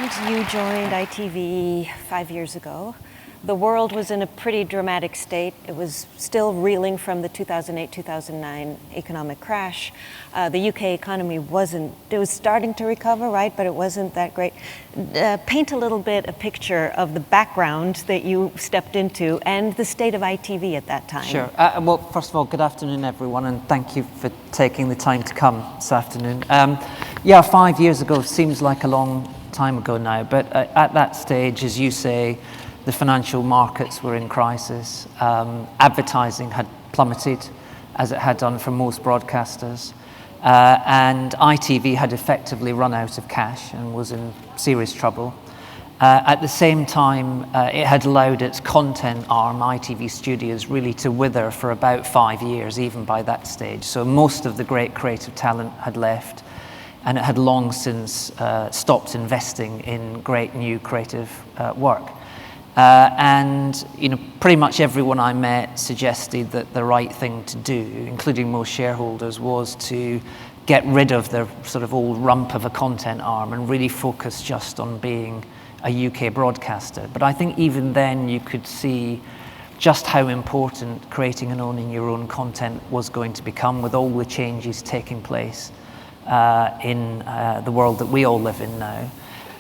you joined ITV 5 years ago. The world was in a pretty dramatic state. It was still reeling from the 2008-2009 economic crash. The UK economy it was starting to recover, right? But it wasn't that great. Paint a little bit a picture of the background that you stepped into and the state of ITV at that time. Sure. Well, first of all, good afternoon, everyone, and thank you for taking the time to come this afternoon. 5 years ago seems like a long time ago now, but at that stage, as you say, the financial markets were in crisis. Advertising had plummeted, as it had done for most broadcasters. And ITV had effectively run out of cash and was in serious trouble. At the same time, it had allowed its content arm, ITV Studios, really to wither for about 5 years, even by that stage. So most of the great creative talent had left, and it had long since stopped investing in great new creative work. Pretty much everyone I met suggested that the right thing to do, including most shareholders, was to get rid of the sort of old rump of a content arm and really focus just on being a UK broadcaster. But I think even then you could see just how important creating and owning your own content was going to become with all the changes taking place in the world that we all live in now.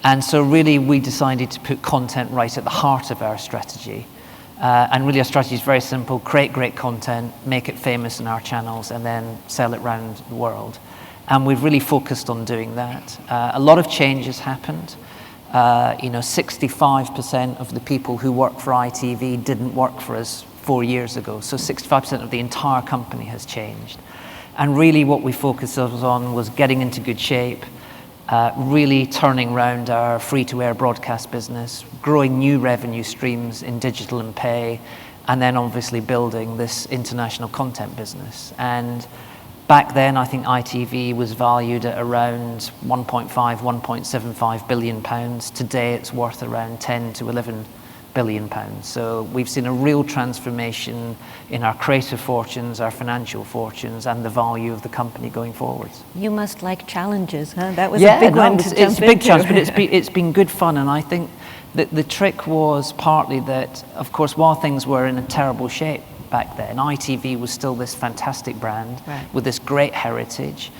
And so really we decided to put content right at the heart of our strategy. And really our strategy is very simple: create great content, make it famous in our channels, and then sell it around the world. And we've really focused on doing that. A lot of changes happened. 65% of the people who work for ITV didn't work for us 4 years ago. So 65% of the entire company has changed. And really what we focused on was getting into good shape, really turning around our free-to-air broadcast business, growing new revenue streams in digital and pay, and then obviously building this international content business. And back then, I think ITV was valued at around 1.5, 1.75 billion pounds. Today, it's worth around 10 to 11 billion pounds. So we've seen a real transformation in our creative fortunes, our financial fortunes, and the value of the company going forwards. You must like challenges, huh? That was a big one to jump into. It's a big challenge, but it's been good fun. And I think that the trick was partly that, of course, while things were in a terrible shape back then, ITV was still this fantastic brand with this great heritage.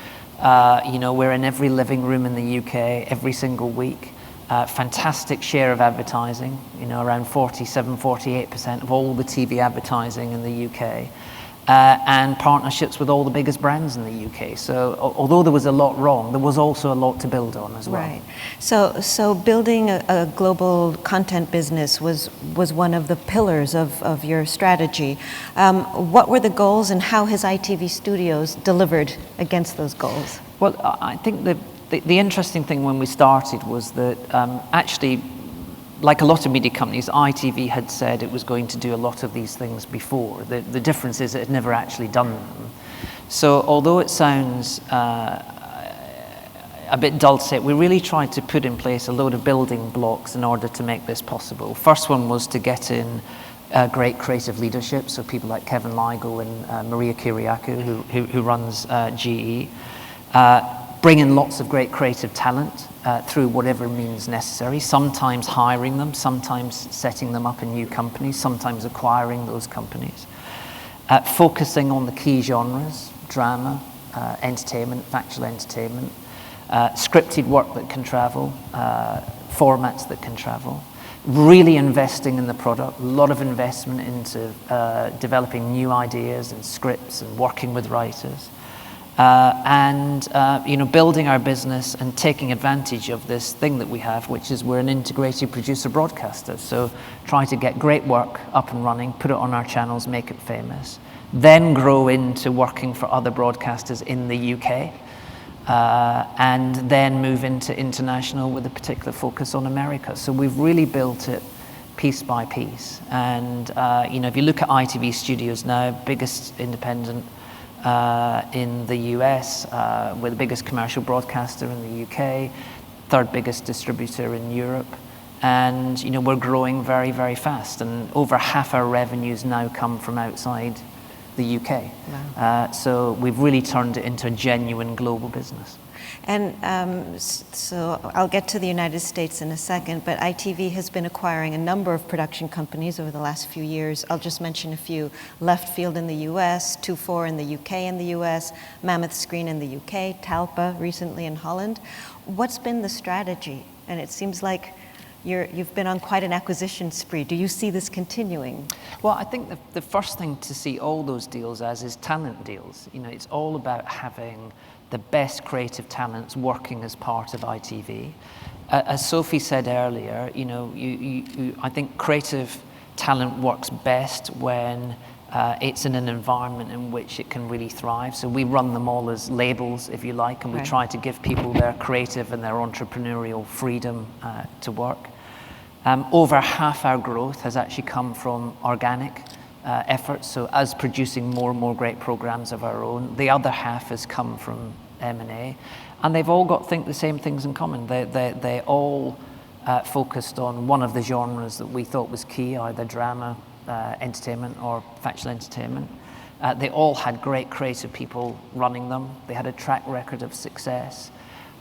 We're in every living room in the UK every single week. Fantastic share of advertising, around 47, 48% of all the TV advertising in the UK, and partnerships with all the biggest brands in the UK. So although there was a lot wrong, there was also a lot to build on as well. Right. So building a global content business was one of the pillars of your strategy. What were the goals, and how has ITV Studios delivered against those goals? Well, I think the interesting thing when we started was that actually, like a lot of media companies, ITV had said it was going to do a lot of these things before. The difference is it had never actually done them. So although it sounds a bit dulcet, we really tried to put in place a load of building blocks in order to make this possible. First one was to get in great creative leadership, so people like Kevin Ligo and Maria Kiriakou, who runs GE. Bring in lots of great creative talent through whatever means necessary, sometimes hiring them, sometimes setting them up in new companies, sometimes acquiring those companies. Focusing on the key genres: drama, entertainment, factual entertainment, scripted work that can travel, formats that can travel. Really investing in the product, a lot of investment into developing new ideas and scripts and working with writers. Building our business and taking advantage of this thing that we have, which is we're an integrated producer broadcaster. So try to get great work up and running, put it on our channels, make it famous, then grow into working for other broadcasters in the UK, and then move into international with a particular focus on America. So we've really built it piece by piece. And if you look at ITV Studios now, biggest independent in the US, we're the biggest commercial broadcaster in the UK, third biggest distributor in Europe, and we're growing very, very fast. And over half our revenues now come from outside the UK. Wow. So we've really turned it into a genuine global business. And so I'll get to the United States in a second, but ITV has been acquiring a number of production companies over the last few years. I'll just mention a few. Left Field in the US, 24 in the UK and the US, Mammoth Screen in the UK, Talpa recently in Holland. What's been the strategy? And it seems like you've been on quite an acquisition spree. Do you see this continuing? Well, I think the first thing to see all those deals as is talent deals. You know, it's all about having the best creative talents working as part of ITV. As Sophie said earlier, you know, I think creative talent works best when it's in an environment in which it can really thrive. So we run them all as labels, if you like, and we try to give people their creative and their entrepreneurial freedom to work. Over half our growth has actually come from organic efforts, so us producing more and more great programs of our own. The other half has come from M&A, and they've all got the same things in common. They all focused on one of the genres that we thought was key, either drama, entertainment, or factual entertainment. They all had great creative people running them. They had a track record of success.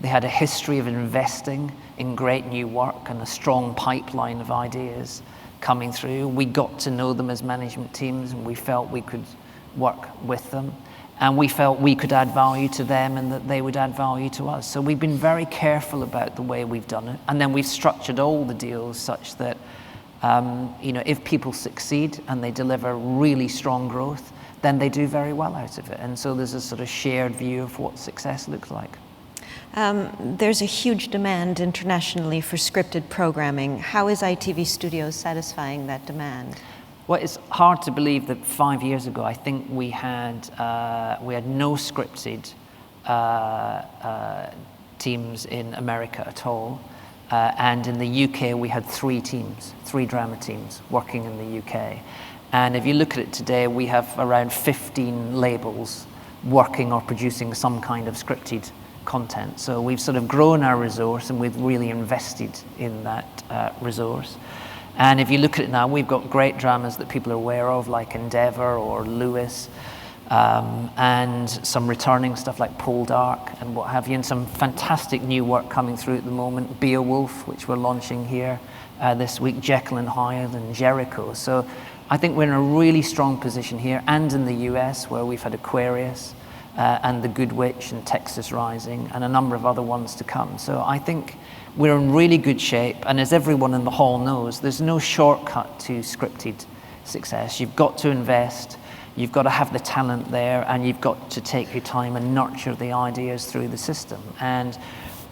They had a history of investing in great new work and a strong pipeline of ideas coming through. We got to know them as management teams, and we felt we could work with them. And we felt we could add value to them and that they would add value to us. So we've been very careful about the way we've done it. And then we've structured all the deals such that, you know, if people succeed and they deliver really strong growth, then they do very well out of it. And so there's a sort of shared view of what success looks like. There's a huge demand internationally for scripted programming. How is ITV Studios satisfying that demand? Well, it's hard to believe that 5 years ago, I think we had no scripted teams in America at all. And in the UK, we had 3 drama teams working in the UK. And if you look at it today, we have around 15 labels working or producing some kind of scripted content. So we've sort of grown our resource, and we've really invested in that resource. And if you look at it now, we've got great dramas that people are aware of, like Endeavour or Lewis, and some returning stuff like Poldark and what have you, and some fantastic new work coming through at the moment, Beowulf, which we're launching here this week, Jekyll and Hyde and Jericho. So I think we're in a really strong position here, and in the US, where we've had Aquarius, and The Good Witch and Texas Rising, and a number of other ones to come. So I think we're in really good shape, and as everyone in the hall knows, there's no shortcut to scripted success. You've got to invest, you've got to have the talent there, and you've got to take your time and nurture the ideas through the system. And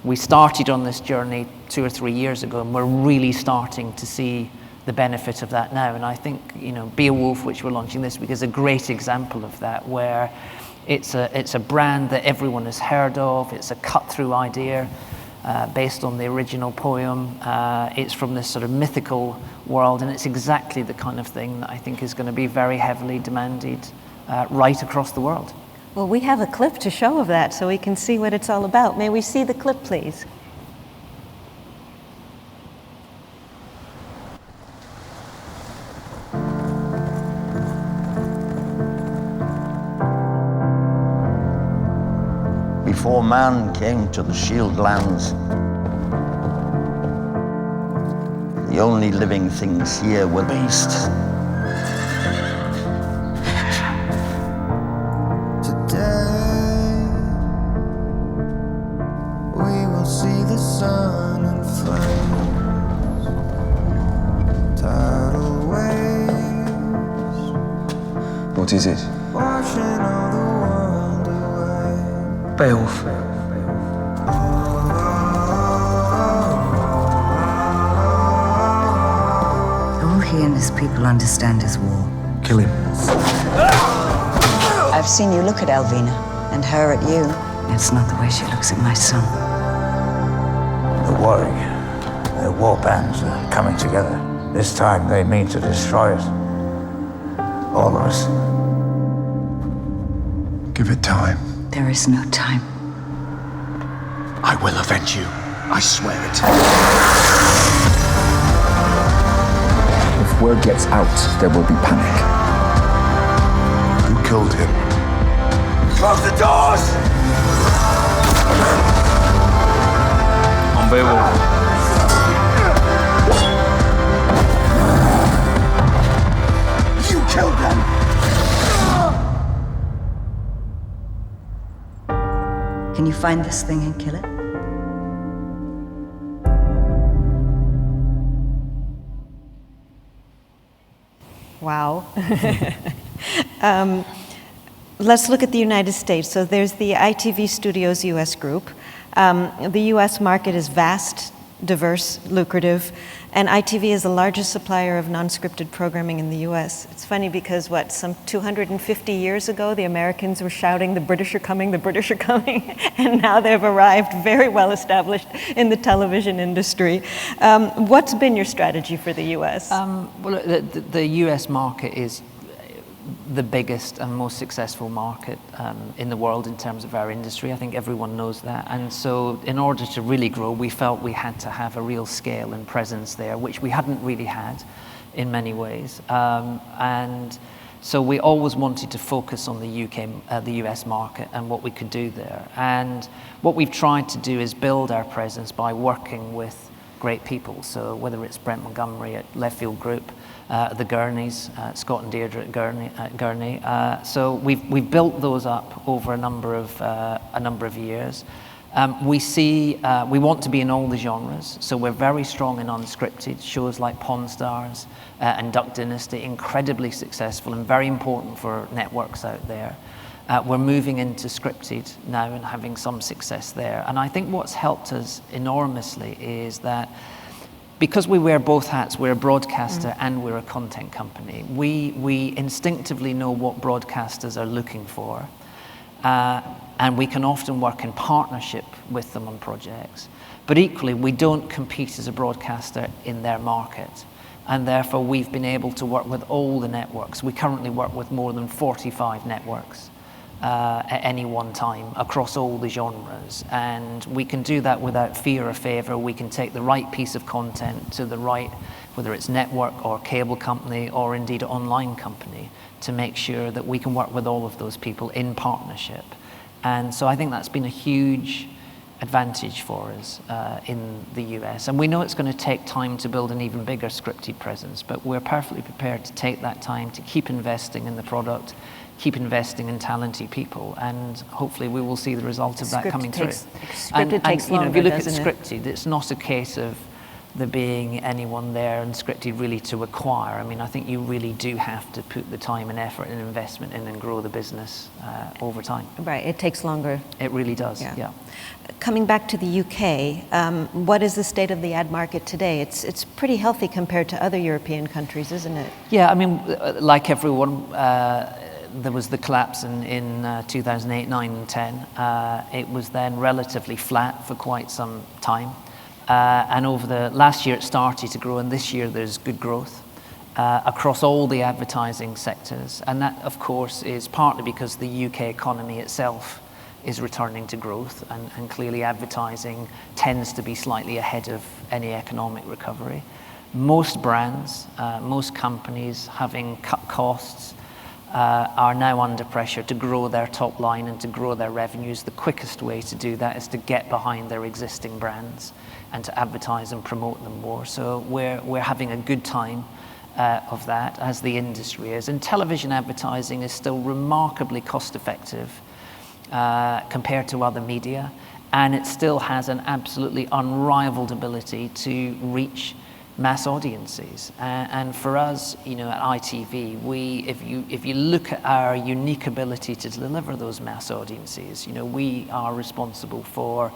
we started on this journey 2 or 3 years ago, and we're really starting to see the benefit of that now. And I think, you know, Beowulf, which we're launching this week, is a great example of that, where it's a brand that everyone has heard of. It's a cut-through idea based on the original poem. It's from this sort of mythical world, and it's exactly the kind of thing that I think is going to be very heavily demanded right across the world. Well, we have a clip to show of that, so we can see what it's all about. May we see the clip, please? Before man came to the Shield Lands, the only living things here were beasts. Today, we will see the sun and flames, tidal waves. What is it? Washing all the world away. Beowulf. All he and his people understand is war. Kill him. I've seen you look at Alvina, and her at you. It's not the way she looks at my son. The warring, their war bands are coming together. This time they mean to destroy us. All of us. Give it time. There is no time. I will avenge you. I swear it. If word gets out, there will be panic. killed him. Close the doors! I'm Beowulf. You killed them! Can you find this thing and kill it? Wow. Let's look at the United States. So there's the ITV Studios US group. The US market is vast, diverse, lucrative, and ITV is the largest supplier of non-scripted programming in the US. It's funny because, some 250 years ago, the Americans were shouting, the British are coming, and now they've arrived very well established in the television industry. What's been your strategy for the US? Well, the US market is the biggest and most successful market in the world in terms of our industry. I think everyone knows that. And so in order to really grow, we felt we had to have a real scale and presence there, which we hadn't really had in many ways. And so we always wanted to focus on the US market and what we could do there. And what we've tried to do is build our presence by working with great people. So whether it's Brent Montgomery at Left Field Group, the Gurneys, Scott and Deirdre at Gurney. So we've built those up over a number of years. We want to be in all the genres, so we're very strong in unscripted shows like Pawn Stars and Duck Dynasty, incredibly successful and very important for networks out there. We're moving into scripted now and having some success there. And I think what's helped us enormously is that because we wear both hats, we're a broadcaster and we're a content company, we instinctively know what broadcasters are looking for. And we can often work in partnership with them on projects. But equally, we don't compete as a broadcaster in their market. And therefore, we've been able to work with all the networks. We currently work with more than 45 networks at any one time across all the genres. And we can do that without fear or favor. We can take the right piece of content to the right, whether it's network or cable company or indeed online company, to make sure that we can work with all of those people in partnership. And so I think that's been a huge advantage for us in the US. And we know it's going to take time to build an even bigger scripted presence, but we're perfectly prepared to take that time to keep investing in the product, keep investing in talented people, and hopefully we will see the result of that coming through. Scripted takes longer, if you look at doesn't it? scripted, it's not a case of there being anyone there and scripted really to acquire. I mean, I think you really do have to put the time and effort and investment in and grow the business over time. Right, it takes longer. It really does, yeah. Coming back to the UK, what is the state of the ad market today? It's pretty healthy compared to other European countries, isn't it? Yeah, I mean, like everyone, there was the collapse in 2008, 9 and 10. It was then relatively flat for quite some time. And over the last year it started to grow, and this year there's good growth across all the advertising sectors. And that, of course, is partly because the UK economy itself is returning to growth, and clearly advertising tends to be slightly ahead of any economic recovery. Most brands, most companies, having cut costs, are now under pressure to grow their top line and to grow their revenues. The quickest way to do that is to get behind their existing brands and to advertise and promote them more. So we're having a good time of that, as the industry is. And television advertising is still remarkably cost effective compared to other media, and it still has an absolutely unrivaled ability to reach mass audiences. And for us, at ITV, if you look at our unique ability to deliver those mass audiences, we are responsible for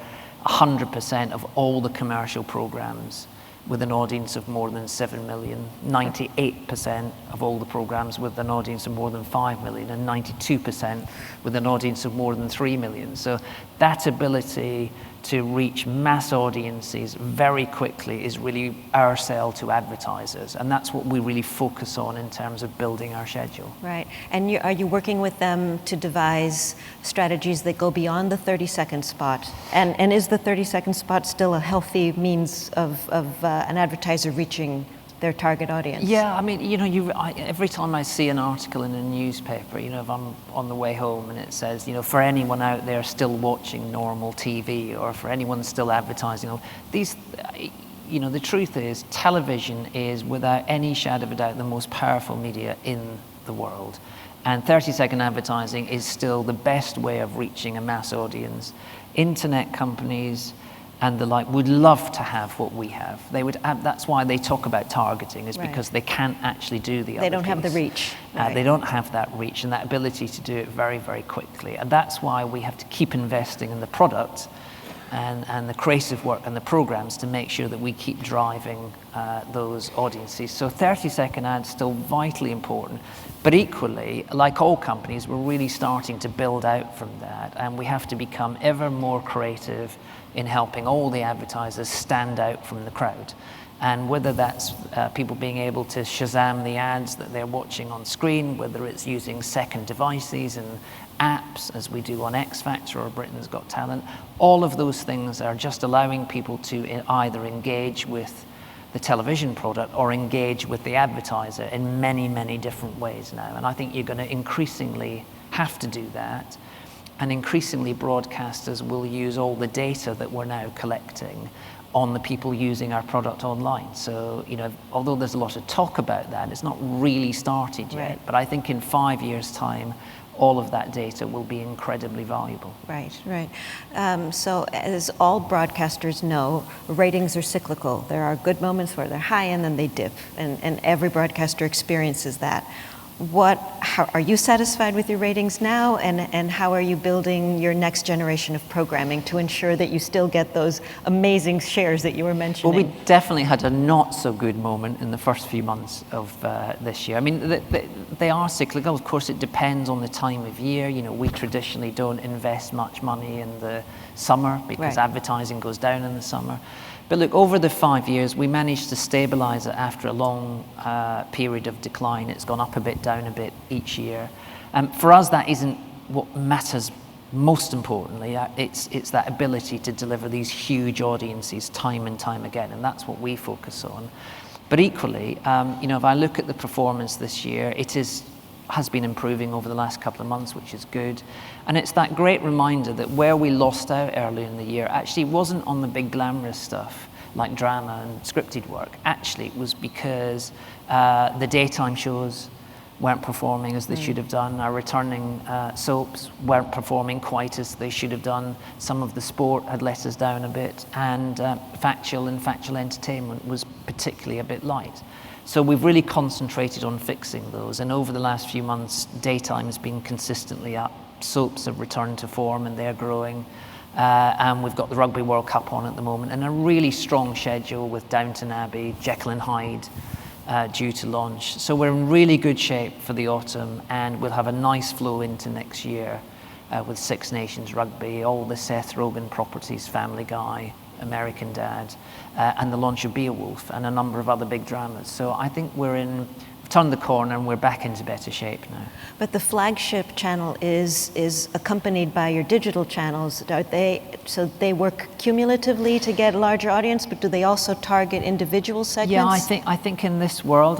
100% of all the commercial programs with an audience of more than 7 million, 98% of all the programs with an audience of more than 5 million, and 92% with an audience of more than 3 million. So that ability to reach mass audiences very quickly is really our sell to advertisers, and that's what we really focus on in terms of building our schedule. Right, and are you working with them to devise strategies that go beyond the 30-second spot? And is the 30-second spot still a healthy means of an advertiser reaching their target audience. Yeah, I mean, every time I see an article in a newspaper, if I'm on the way home and it says, for anyone out there still watching normal TV, or for anyone still advertising, the truth is television is, without any shadow of a doubt, the most powerful media in the world. And 30-second advertising is still the best way of reaching a mass audience. Internet companies and the like would love to have what we have. They would. That's why they talk about targeting, is because they can't actually do the other They don't have the piece. reach. Right. They don't have that reach and that ability to do it very, very quickly. And that's why we have to keep investing in the product and the creative work and the programs to make sure that we keep driving those audiences. So 30-second ads still vitally important, but equally, like all companies, we're really starting to build out from that, and we have to become ever more creative in helping all the advertisers stand out from the crowd. And whether that's people being able to Shazam the ads that they're watching on screen, whether it's using second devices and apps, as we do on X Factor or Britain's Got Talent, all of those things are just allowing people to either engage with the television product or engage with the advertiser in many, many different ways now. And I think you're going to increasingly have to do that. And increasingly, broadcasters will use all the data that we're now collecting on the people using our product online. So, although there's a lot of talk about that, it's not really started yet. Right. But I think in 5 years' time, all of that data will be incredibly valuable. Right. So as all broadcasters know, ratings are cyclical. There are good moments where they're high and then they dip, and every broadcaster experiences that. How are you satisfied with your ratings now, and how are you building your next generation of programming to ensure that you still get those amazing shares that you were mentioning? Well, we definitely had a not so good moment in the first few months of this year. I mean, they are cyclical. Of course, it depends on the time of year. We traditionally don't invest much money in the summer because advertising goes down in the summer. But look, over the 5 years, we managed to stabilize it after a long period of decline. It's gone up a bit, down a bit each year. For us, that isn't what matters most importantly. It's that ability to deliver these huge audiences time and time again, and that's what we focus on. But equally, if I look at the performance this year, has been improving over the last couple of months, which is good. And it's that great reminder that where we lost out early in the year actually wasn't on the big glamorous stuff like drama and scripted work. Actually, it was because the daytime shows weren't performing as they should have done. Our returning soaps weren't performing quite as they should have done. Some of the sport had let us down a bit, and factual entertainment was particularly a bit light. So we've really concentrated on fixing those, and over the last few months, daytime has been consistently up. Soaps have returned to form and they're growing, and we've got the Rugby World Cup on at the moment, and a really strong schedule with Downton Abbey, Jekyll and Hyde due to launch. So we're in really good shape for the autumn, and we'll have a nice flow into next year with Six Nations Rugby, all the Seth Rogen properties, Family Guy, American Dad, and the launch of Beowulf and a number of other big dramas. So I think we've turned the corner and we're back into better shape now. But the flagship channel is accompanied by your digital channels. So they work cumulatively to get a larger audience, but do they also target individual segments? Yeah, I think in this world,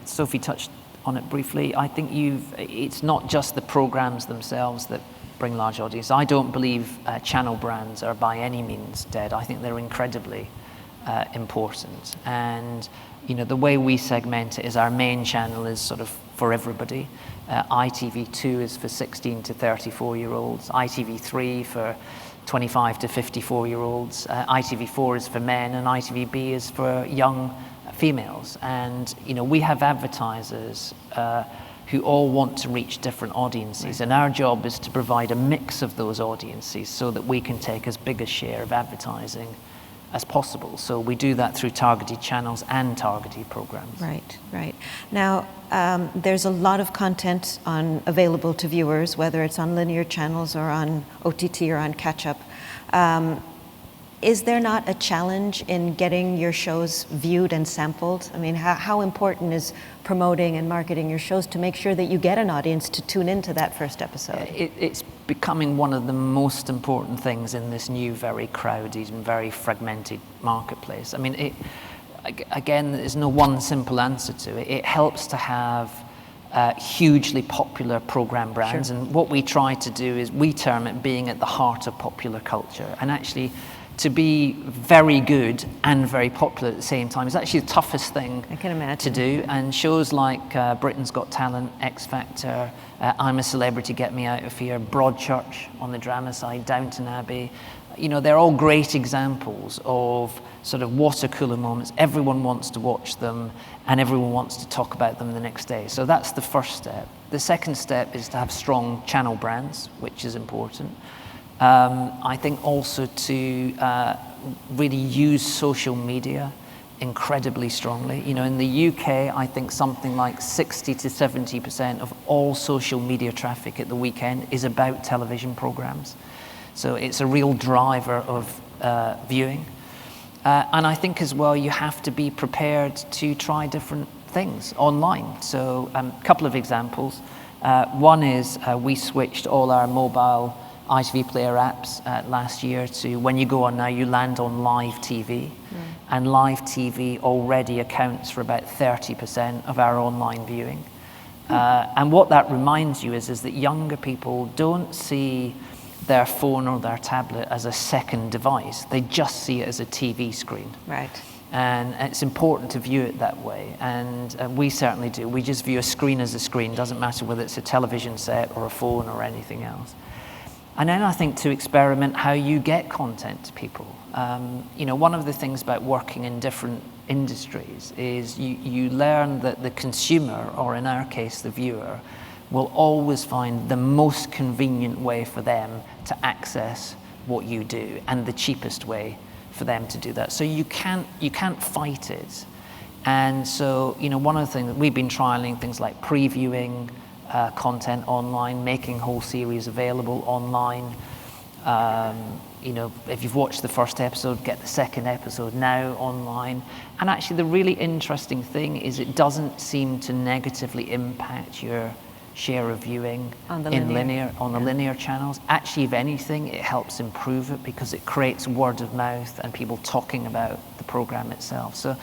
Sophie touched on it briefly. I think it's not just the programs themselves that bring large audience. I don't believe channel brands are by any means dead. I think they're incredibly important. And the way we segment it is our main channel is sort of for everybody. ITV2 is for 16 to 34-year-olds. ITV3 for 25 to 54-year-olds. ITV4 is for men, and ITVB is for young females. And we have advertisers who all want to reach different audiences, and our job is to provide a mix of those audiences so that we can take as big a share of advertising as possible. So we do that through targeted channels and targeted programs. Right. Now, there's a lot of content available to viewers, whether it's on linear channels or on OTT or on catch-up. Is there not a challenge in getting your shows viewed and sampled? I mean, how important is promoting and marketing your shows to make sure that you get an audience to tune into that first episode? It's becoming one of the most important things in this new, very crowded and very fragmented marketplace. I mean, again, there's no one simple answer to it. It helps to have hugely popular program brands. Sure. And what we try to do is we term it being at the heart of popular culture. And actually, to be very good and very popular at the same time is actually the toughest thing I can imagine. to do. And shows like Britain's Got Talent, X Factor, I'm a Celebrity, Get Me Out of Here, Broadchurch on the drama side, Downton Abbey, you know, they're all great examples of sort of water cooler moments. Everyone wants to watch them and everyone wants to talk about them the next day. So that's the first step. The second step is to have strong channel brands, which is important. I think also to really use social media incredibly strongly. You know, in the UK, I think something like 60 to 70% of all social media traffic at the weekend is about television programs. So it's a real driver of viewing. And I think as well, you have to be prepared to try different things online. So a couple of examples. One is we switched all our mobile ITV Player apps last year to when you go on now, you land on live TV. And live TV already accounts for about 30% of our online viewing. And what that reminds you is that younger people don't see their phone or their tablet as a second device. They just see it as a TV screen. Right. And it's important to view it that way. And we certainly do. We just view a screen as a screen. Doesn't matter whether it's a television set or a phone or anything else. And then I think to experiment how you get content to people. You know, one of the things about working in different industries is you learn that the consumer, or in our case, the viewer, will always find the most convenient way for them to access what you do and the cheapest way for them to do that. So you can't fight it. And so, you know, one of the things that we've been trialing, things like previewing content online, making whole series available online. You know, if you've watched the first episode, get the second episode now online. And actually the really interesting thing is it doesn't seem to negatively impact your share of viewing on the linear channels. Actually, if anything, it helps improve it because it creates word of mouth and people talking about the program itself. So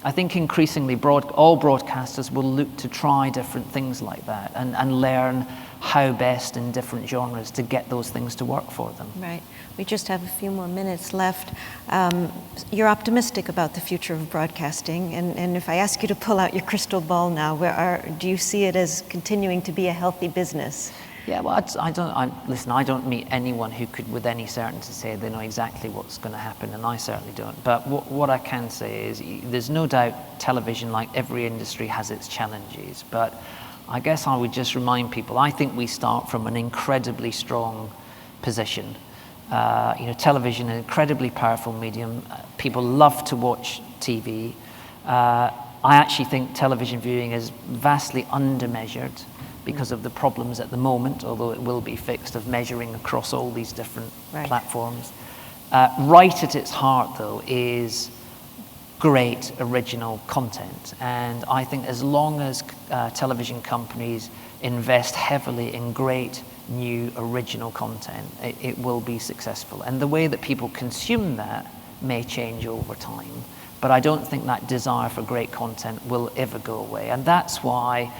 I think increasingly all broadcasters will look to try different things like that and learn how best in different genres to get those things to work for them. Right. We just have a few more minutes left. You're optimistic about the future of broadcasting, and if I ask you to pull out your crystal ball now, do you see it as continuing to be a healthy business? Yeah, well, I don't meet anyone who could with any certainty say they know exactly what's going to happen, and I certainly don't. But what I can say is there's no doubt television, like every industry, has its challenges. But I guess I would just remind people, I think we start from an incredibly strong position. You know, television, an incredibly powerful medium. People love to watch TV. I actually think television viewing is vastly undermeasured because of the problems at the moment, although it will be fixed, of measuring across all these different platforms. Right at its heart, though, is great original content. And I think as long as television companies invest heavily in great new original content, it will be successful. And the way that people consume that may change over time. But I don't think that desire for great content will ever go away. And that's why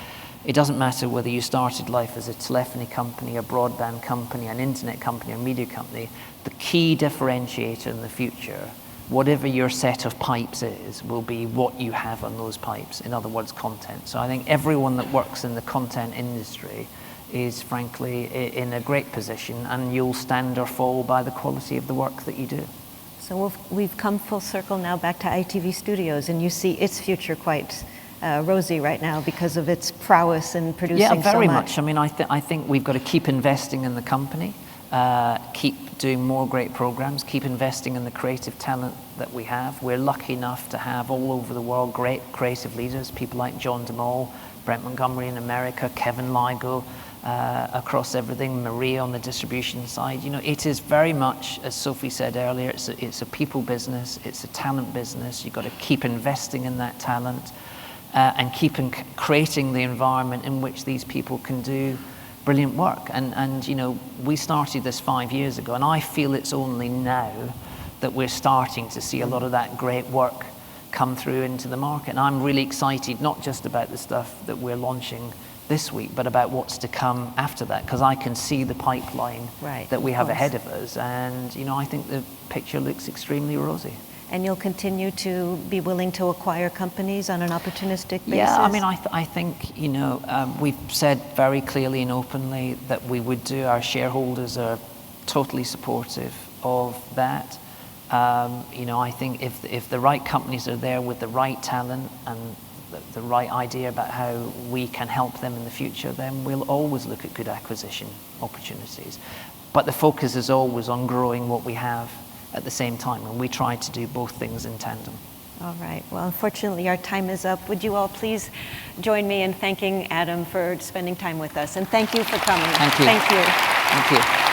it doesn't matter whether you started life as a telephony company, a broadband company, an internet company, a media company. The key differentiator in the future, whatever your set of pipes is, will be what you have on those pipes. In other words, content. So I think everyone that works in the content industry is frankly in a great position, and you'll stand or fall by the quality of the work that you do. So we've come full circle now back to ITV Studios, and you see its future quite rosy right now because of its prowess in producing so much. Yeah, very much. I mean, I think we've got to keep investing in the company, keep doing more great programs, keep investing in the creative talent that we have. We're lucky enough to have all over the world great creative leaders, people like John DeMol, Brent Montgomery in America, Kevin Ligo, across everything, Maria on the distribution side. You know, it is very much, as Sophie said earlier, it's a people business, it's a talent business. You've got to keep investing in that talent and keep creating the environment in which these people can do brilliant work. And you know, we started this 5 years ago, and I feel it's only now that we're starting to see a lot of that great work come through into the market. And I'm really excited, not just about the stuff that we're launching this week, but about what's to come after that, because I can see the pipeline that we have ahead of us. And, you know, I think the picture looks extremely rosy. And you'll continue to be willing to acquire companies on an opportunistic basis? Yeah, I mean, I think, you know, we've said very clearly and openly that we would do. Our shareholders are totally supportive of that. You know, I think if the right companies are there with the right talent and the right idea about how we can help them in the future, then we'll always look at good acquisition opportunities. But the focus is always on growing what we have at the same time, and we try to do both things in tandem. All right. Well, unfortunately, our time is up. Would you all please join me in thanking Adam for spending time with us? And thank you for coming. Thank you. Thank you. Thank you.